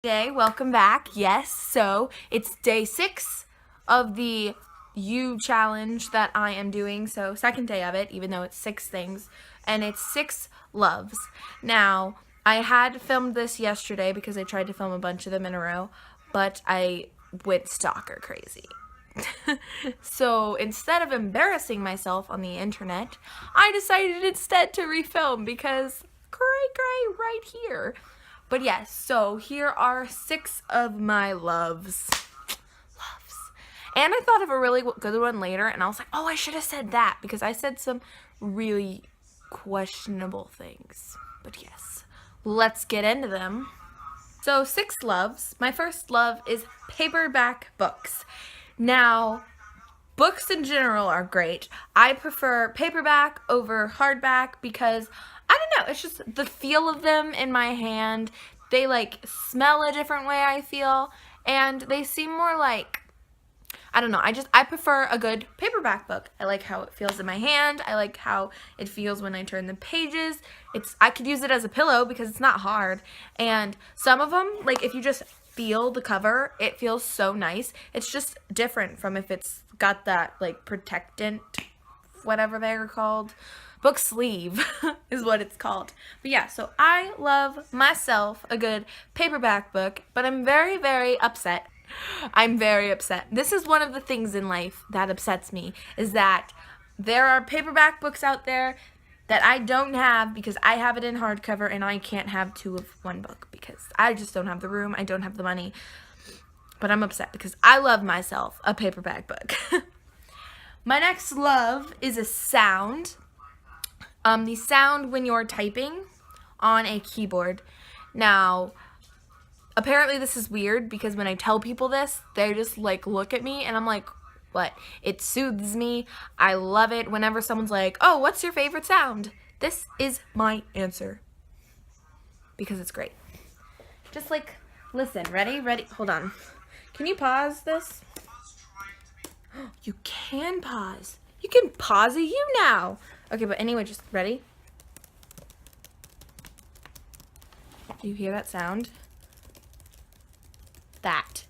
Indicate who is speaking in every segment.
Speaker 1: Day, welcome back. Yes, so it's day 6 of the U challenge that I am doing. So second day of it, even though it's 6 things, and it's 6 loves. Now, I had filmed this yesterday because I tried to film a bunch of them in a row, but I went stalker crazy. So instead of embarrassing myself on the internet, I decided instead to refilm because cray right here. But yes, so here are 6 of my loves. And I thought of a really good one later, and I was like, oh, I should have said that because I said some really questionable things. But yes, let's get into them. So 6 loves. My first love is paperback books. Now, books in general are great. I prefer paperback over hardback because, I don't know, it's just the feel of them in my hand. They like smell a different way, I feel, and they seem more like, I don't know, I prefer a good paperback book. I like how it feels in my hand. I like how it feels when I turn the pages. I could use it as a pillow because it's not hard. And some of them, like if you just feel the cover, it feels so nice. It's just different from if it's got that like protectant, whatever they're called. Book sleeve is what it's called. But yeah, so I love myself a good paperback book, but I'm very upset. I'm very upset. This is one of the things in life that upsets me, is that there are paperback books out there that I don't have because I have it in hardcover and I can't have 2 of one book because I just don't have the room, I don't have the money. But I'm upset because I love myself a paperback book. My next love is a sound. The sound when you're typing on a keyboard. Now, apparently this is weird because when I tell people this, they just like look at me and I'm like, what? It soothes me. I love it whenever someone's like, oh, what's your favorite sound? This is my answer. Because it's great. Just like, listen, ready? Hold on. Can you pause this? You can pause. You can pause a you now. Okay, but anyway, just ready? Do you hear that sound? That.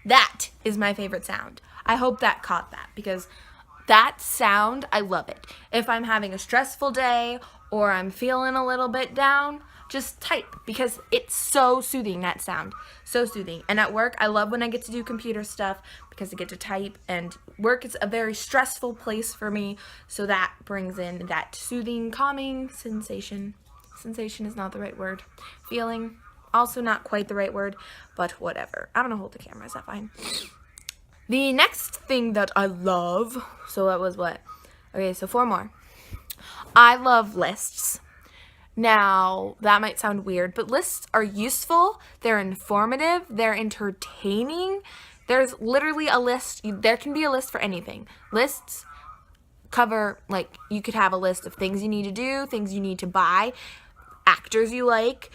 Speaker 1: That is my favorite sound. I hope that caught that because that sound, I love it. If I'm having a stressful day or I'm feeling a little bit down, just type because it's so soothing, that sound. So soothing. And at work, I love when I get to do computer stuff because I get to type, and work is a very stressful place for me, so that brings in that soothing, calming sensation. Sensation is not the right word. Feeling, also not quite the right word, but whatever. I'm gonna hold the camera, is that fine? The next thing that I love, so that was what? Okay, so 4 more. I love lists. Now, that might sound weird, but lists are useful, they're informative, they're entertaining. There's literally a list, there can be a list for anything. Lists cover, like, you could have a list of things you need to do, things you need to buy, actors you like,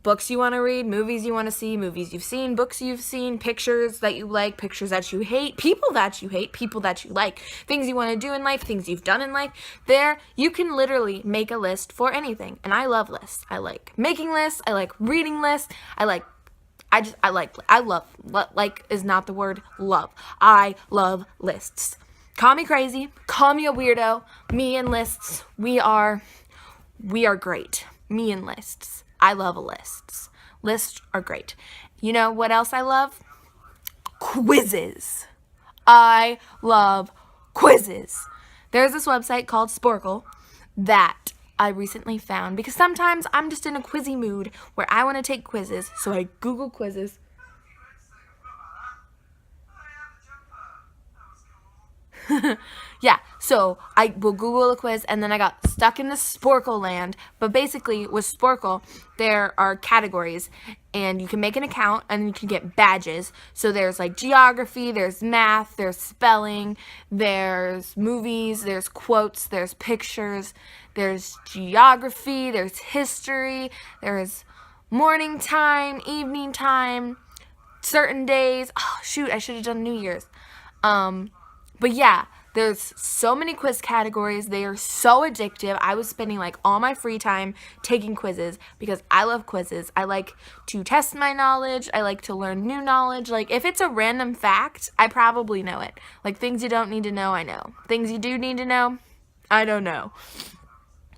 Speaker 1: books you want to read, movies you want to see, movies you've seen, books you've seen, pictures that you like, pictures that you hate, people that you hate, people that you like, things you want to do in life, things you've done in life. There, you can literally make a list for anything. And I love lists. I like making lists. I like reading lists. Like is not the word love. I love lists. Call me crazy. Call me a weirdo. Me and lists. We are great. Me and lists. I love lists. Lists are great. You know what else I love? Quizzes. I love quizzes. There's this website called Sporkle that I recently found because sometimes I'm just in a quizzy mood where I want to take quizzes, so I Google quizzes. Yeah, so I will Google a quiz, and then I got stuck in the Sporkle land. But basically, with Sporkle, there are categories, and you can make an account, and you can get badges. So there's like geography, there's math, there's spelling, there's movies, there's quotes, there's pictures, there's geography, there's history, there's morning time, evening time, certain days. Oh, shoot, I should have done New Year's. But yeah, There's so many quiz categories. They are so addictive. I was spending like all my free time taking quizzes because I love quizzes. I like to test my knowledge. I like to learn new knowledge. Like if it's a random fact, I probably know it. Like things you don't need to know, I know. Things you do need to know, I don't know.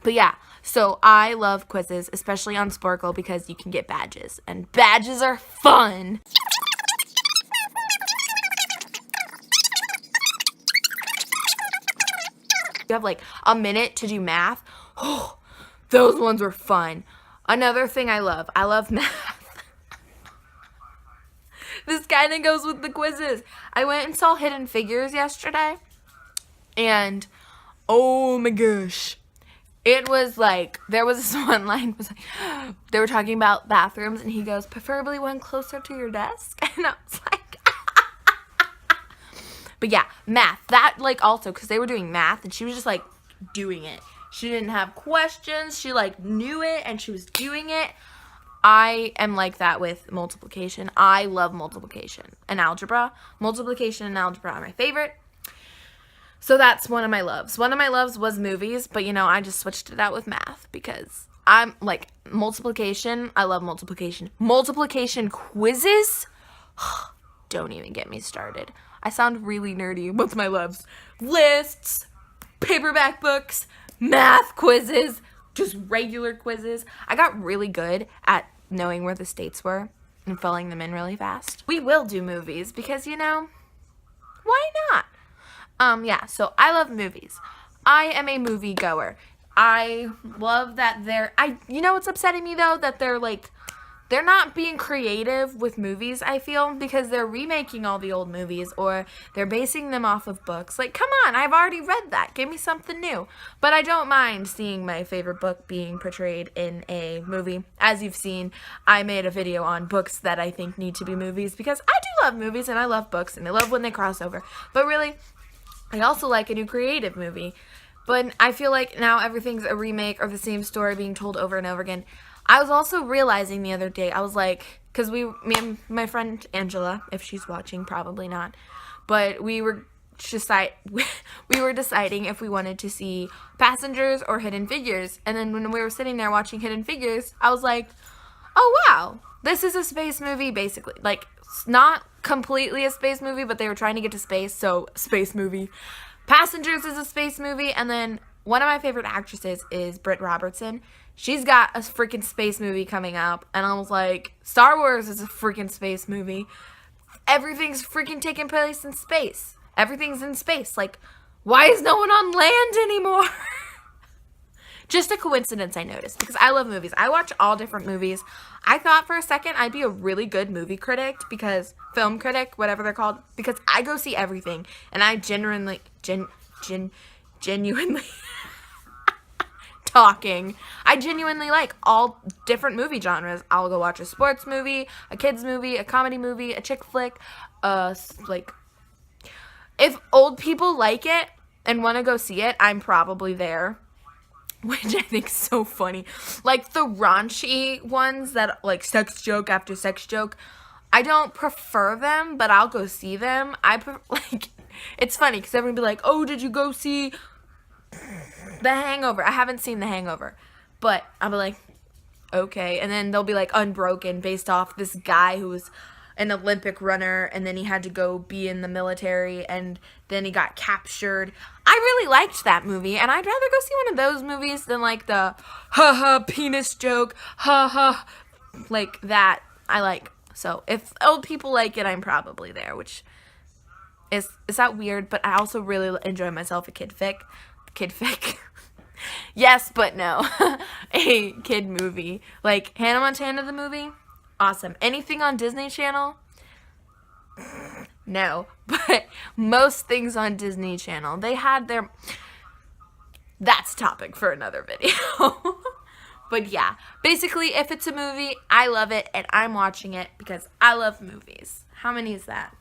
Speaker 1: But yeah, so I love quizzes, especially on Sporkle because you can get badges. And badges are fun. You have like a minute to do math. Oh, those ones were fun. Another thing I love math. This kind of goes with the quizzes. I went and saw Hidden Figures yesterday, and oh my gosh, it was like, there was this one line, was like, they were talking about bathrooms, and he goes, preferably one closer to your desk, and I was like, but yeah, math, that like also, because they were doing math, and she was just like doing it. She didn't have questions, she like knew it, and she was doing it. I am like that with multiplication. I love multiplication and algebra. Multiplication and algebra are my favorite. So that's one of my loves. One of my loves was movies, but you know, I just switched it out with math because I'm like multiplication. I love multiplication. Multiplication quizzes, don't even get me started. I sound really nerdy. What's my loves? Lists, paperback books, math quizzes, just regular quizzes. I got really good at knowing where the states were and filling them in really fast. We will do movies because, you know, why not? Yeah, so I love movies. I am a movie goer. I love that you know what's upsetting me though? That they're not being creative with movies, I feel, because they're remaking all the old movies or they're basing them off of books. Like, come on, I've already read that. Give me something new. But I don't mind seeing my favorite book being portrayed in a movie. As you've seen, I made a video on books that I think need to be movies because I do love movies and I love books and I love when they cross over. But really, I also like a new creative movie. But I feel like now everything's a remake or the same story being told over and over again. I was also realizing the other day, I was like, because me and my friend Angela, if she's watching, probably not, but we were deciding if we wanted to see Passengers or Hidden Figures. And then when we were sitting there watching Hidden Figures, I was like, oh wow, this is a space movie basically. Like, it's not completely a space movie, but they were trying to get to space, so space movie. Passengers is a space movie, and then one of my favorite actresses is Britt Robertson. She's got a freaking space movie coming up, and I was like, Star Wars is a freaking space movie. Everything's freaking taking place in space. Everything's in space. Like, why is no one on land anymore? Just a coincidence, I noticed, because I love movies. I watch all different movies. I thought for a second I'd be a really good movie critic, because film critic, whatever they're called, because I go see everything, and I genuinely talking. I genuinely like all different movie genres. I'll go watch a sports movie, a kids movie, a comedy movie, a chick flick. Like, if old people like it and want to go see it, I'm probably there. Which I think is so funny. Like the raunchy ones that like sex joke after sex joke. I don't prefer them, but I'll go see them. Like, it's funny because everyone will be like, oh, did you go see The Hangover? I haven't seen The Hangover, but I'll be like, okay. And then they'll be like Unbroken, based off this guy who was an Olympic runner, and then he had to go be in the military, and then he got captured. I really liked that movie, and I'd rather go see one of those movies than like the ha penis joke, ha like that. I like. So if old people like it, I'm probably there, which is that weird, but I also really enjoy myself a kid fic. Yes, but no. A kid movie. Like Hannah Montana the movie? Awesome. Anything on Disney Channel? No. But most things on Disney Channel, they had their... That's a topic for another video. But yeah, basically, if it's a movie, I love it, and I'm watching it because I love movies. How many is that?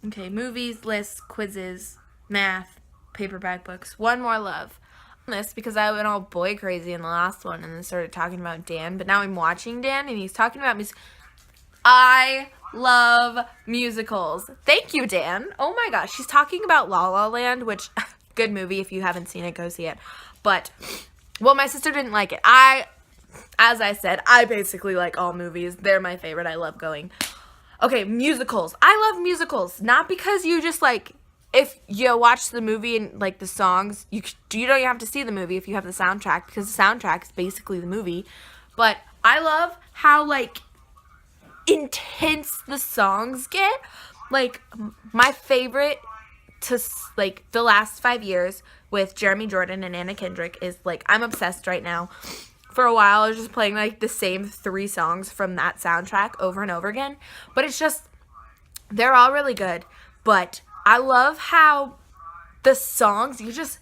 Speaker 1: Okay, movies, lists, quizzes, math, paperback books. One more love. This because I went all boy crazy in the last one and then started talking about Dan, but now I'm watching Dan and he's talking about me. I love musicals. Thank you, Dan. Oh my gosh, she's talking about La La Land, which, good movie. If you haven't seen it, go see it. But, well, my sister didn't like it. As I said, I basically like all movies. They're my favorite. I love going. Okay, musicals. I love musicals. Not because you just like, if you watch the movie and like the songs, you don't even have to see the movie if you have the soundtrack, because the soundtrack is basically the movie. But I love how like intense the songs get. Like my favorite to like the last 5 years with Jeremy Jordan and Anna Kendrick is like, I'm obsessed right now. For a while I was just playing like the same 3 songs from that soundtrack over and over again, but it's just, they're all really good. But I love how the songs, you just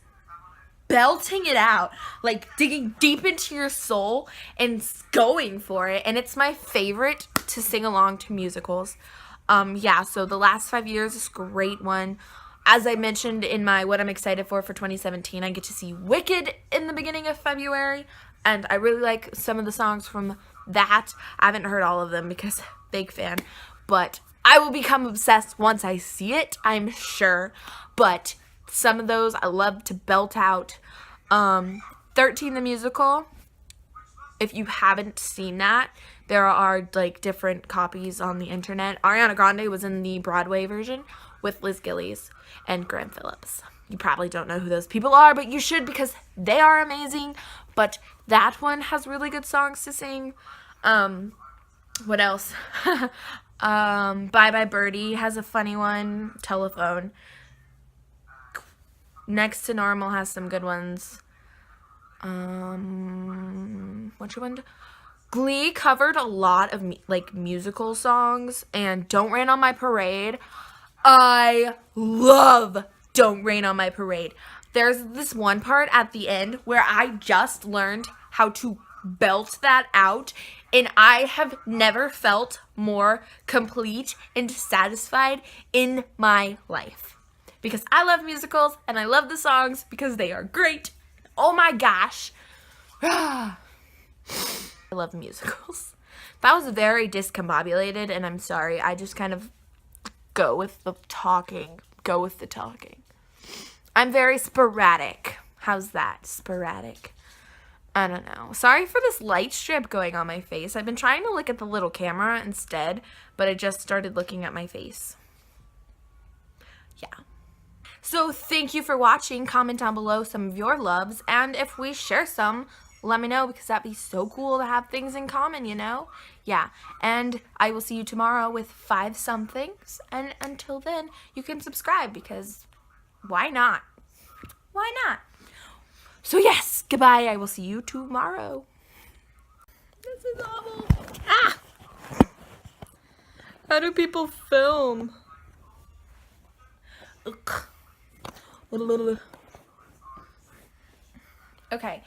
Speaker 1: belting it out, like digging deep into your soul and going for it. And it's my favorite to sing along to musicals. Yeah, so the last 5 years is a great one. As I mentioned in my what I'm excited for 2017, I get to see Wicked in the beginning of February, and I really like some of the songs from that. I haven't heard all of them because big fan, but I will become obsessed once I see it, I'm sure. But some of those I love to belt out. 13 the Musical, if you haven't seen that, there are like different copies on the internet. Ariana Grande was in the Broadway version with Liz Gillies and Graham Phillips. You probably don't know who those people are, but you should, because they are amazing. But that one has really good songs to sing. What else? Bye Bye Birdie has a funny one. Telephone. Next to Normal has some good ones. Which one? Glee covered a lot of like musical songs, and Don't Rain on My Parade. I love Don't Rain on My Parade. There's this one part at the end where I just learned how to belt that out, and I have never felt more complete and satisfied in my life. Because I love musicals, and I love the songs because they are great. Oh my gosh. I love musicals. That was very discombobulated, and I'm sorry. I just kind of go with the talking. I'm very sporadic. How's that? Sporadic. I don't know. Sorry for this light strip going on my face. I've been trying to look at the little camera instead, but I just started looking at my face. Yeah. So thank you for watching. Comment down below some of your loves, and if we share some, let me know, because that'd be so cool to have things in common, you know? Yeah, and I will see you tomorrow with 5 somethings, and until then, you can subscribe, because why not? Why not? So yes, goodbye. I will see you tomorrow. This is awful. Ah! How do people film? Ugh. Okay.